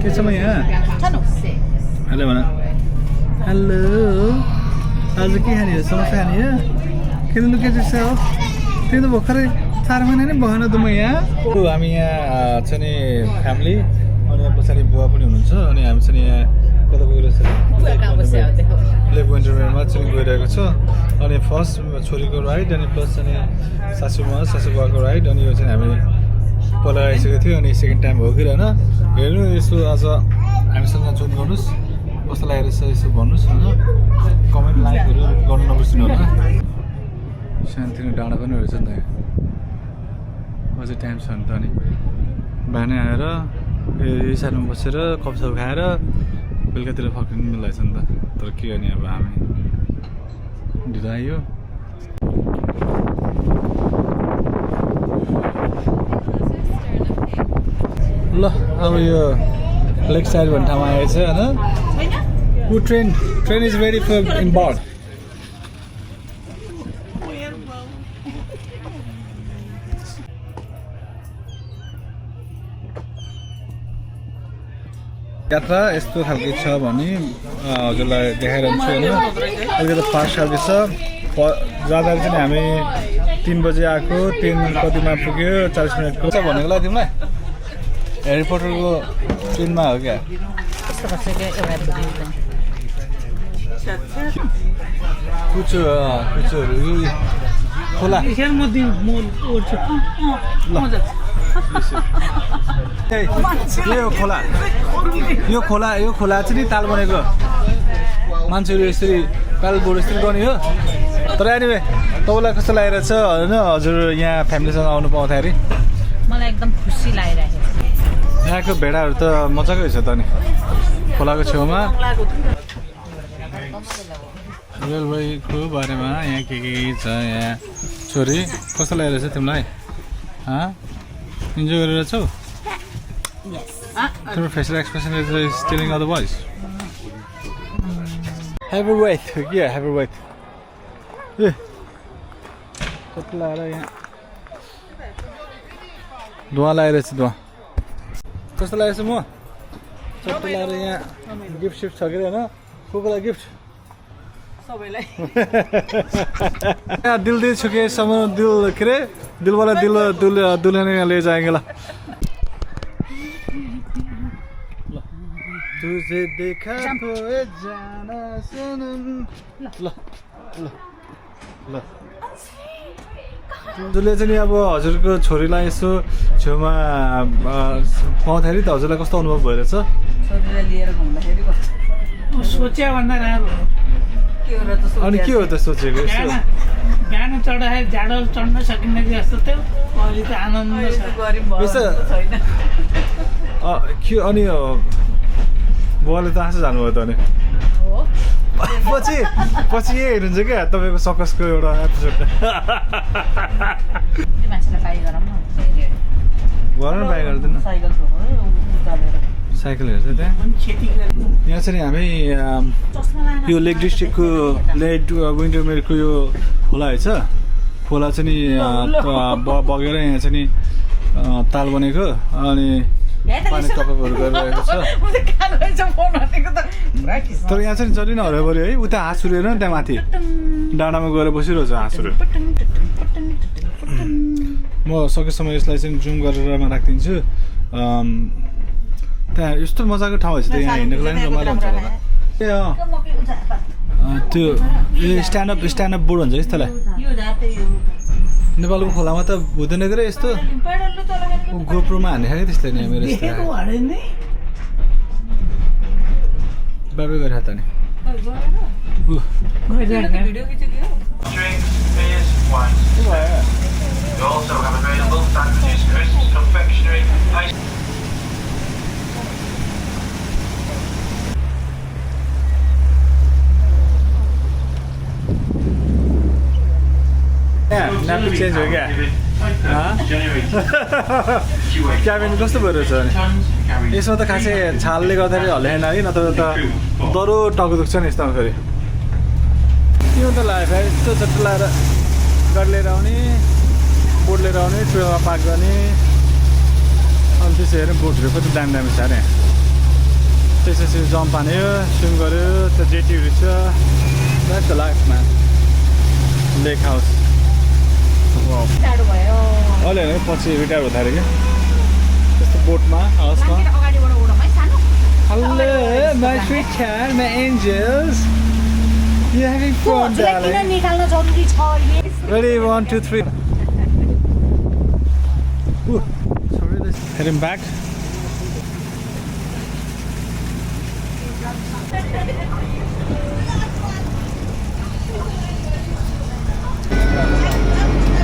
के छ म यहाँ हेलो भन हेलो आज के खाने हो समोसा खाने हो किन लुकेको छ हो त्यो त भर्खरै 4 महिना नै भएन त म यहाँ हामी यहाँ छ नि फ्यामिली अनि यहाँ पछाडि बुवा पनि हुनुहुन्छ अनि हामी चाहिँ यहाँ कता गइरहेको छ लेक विन्टरमा चाहिँ गइरहेको छ अनि फर्स्ट छोरीको राइड अनि प्लस चाहिँ सासुबाको राइड अनि यो चाहिँ हामी पहिला आइसकेको थियो अनि सेकेन्ड टाइम हो कि होइन हेर्नु यसो आज हामीसँग जोइन गर्नुहोस् कस्तो लागेको छ यसो भन्नुहोस् होइन कमेन्ट लाइकहरू गर्नु नबिर्सिनु होला सानोतिनो डाँडा पनि रहेछ नि त अझै टाइम छ नि त अनि बिहानै आएर यो साइडमा बसेर कपसप खाएर बेलुकातिर फर्किनु मिल्दैछ नि त तर के गर्ने अब हामी ढिलो आयो ल अब यो लेक साइड भन्ने ठाउँमा आएछ होइन ऊ ट्रेन इज भेरी इम्पोर्ट यात्रा यस्तो खालको छ भने हजुरलाई देखाइरहन्छु होइन अलिकति फास्ट खालको छ जाँदा चाहिँ हामी 3 बजे आएको 3 कतिमा पुग्यो 40 मिनटको छ भनेको ल तिमीलाई एयरपोर्टको ट्रेनमा हो क्या कुचोहरू खोला यो खोला चाहिँ नि ताल बनेको मान्छेहरू यसरी तालबोड यसरी गर्ने हो तर एनिवे तपाईँलाई कस्तो लागिरहेछ होइन हजुर यहाँ फ्यामिलीसँग आउनु पाउँदाखेरि मलाई एकदम खुसी लागिरहेको छ यहाँको भेडाहरू त मजाकै छ त नि खोलाको छेउमा रेलवेको बारेमा यहाँ के छ यहाँ छोरी कस्तो लागिरहेछ तिमीलाई इन्जोय गरिरहेछौ तिम्रो facial expression is telling otherwise heavyweight के हेभीवेट ए कस्तो लागेर यहाँ धुवा लगाइरहेछ धुवा कस्तो लागेछ म चट्टो लगाएर यहाँ गिफ्ट सिफ्ट छ कि होइन को कोलाई गिफ्ट सबैलाई दिल दे चुके समय दिल के अरे दिल वाला दिल दुल्हन ले जाएंगे ला तुझे देखा तो जाना सनम ल ल ल हजुरले चाहिँ अब हजुरको छोरीलाई यसो छेउमा पाउँदाखेरि त हजुरलाई कस्तो अनुभव भइरहेछ छोरीलाई लिएर घुम्दाखेरि कस्तो सोचे भन्दा राम्रो अनि के हो त सोचेको यसो गाना चढाएर जाडो चढ्न सकिन्न कि जस्तो थियो अहिले त आनन्द के अनि बुवाले त आँसु जानुभयो त अनि पछि यही हेर्नुहुन्छ क्या तपाईँको सकसको एउटा एपिसोड घर बाई गर्दैन साइकल हेर्छ त्यहाँ यहाँ चाहिँ हामी यो लेक डिस्ट्रिक्टको लेक विन्टरमेयरको यो खोला है छ खोला चाहिँ नि बगेर यहाँ चाहिँ नि ताल बनेको अनि पानी टपअपहरू गरिरहेको छ तर यहाँ चाहिँ जति नहरेभरि है उता हाँस सुरेर त्यहाँ माथि डाँडामा गएर बसिरहेको छ हाँसहरू म सकेसम्म यसलाई चाहिँ जुम गरेर राखिदिन्छु त्यहाँ यस्तो मजाको ठाउँ छ त यहाँ हिँड्नको लागि रमाइलो हुन्छ होला त्यो स्ट्यान्डअप बोर्ड भन्छ यस्तोलाई नेपालको खोलामा त हुँदैन के रे यस्तो गोप्रोमा हान्ने खाने त्यस्तै नि मेरो बाबे गरेर त नि नाम चेन्ज हो क्या क्याबिन कस्तो भइरहेछ अनि यसमा त खासै छालले गर्दाखेरि हल्लेन है नत्र त दह्रो टाउको दुख्छ नि यस्तोमा फेरि के हो त लाग्यो फेरि यस्तो चट्टो लगाएर गाडी लिएर आउने बोट लिएर आउने ट्रेनमा पार्क गर्ने अनि त्यसो हेर्नु बोटहरू कति दामी दामी छ अरे त्यसपछि जम्प हान्यो स्विम गऱ्यो त्यो जेटीहरू छ that's the life man lake house टाढो भयो अहिले होइन पछि रिटायर हुँदा अरे क्या त्यस्तो बोटमा हाउसमा अगाडिबाट उडौँ है सानो Hello, my sweetheart, my angels. You having fun, किन darling? निकाल्न जरुरी छ अहिले Ready, 1, 2, 3. Ooh, sorry, let's heading back.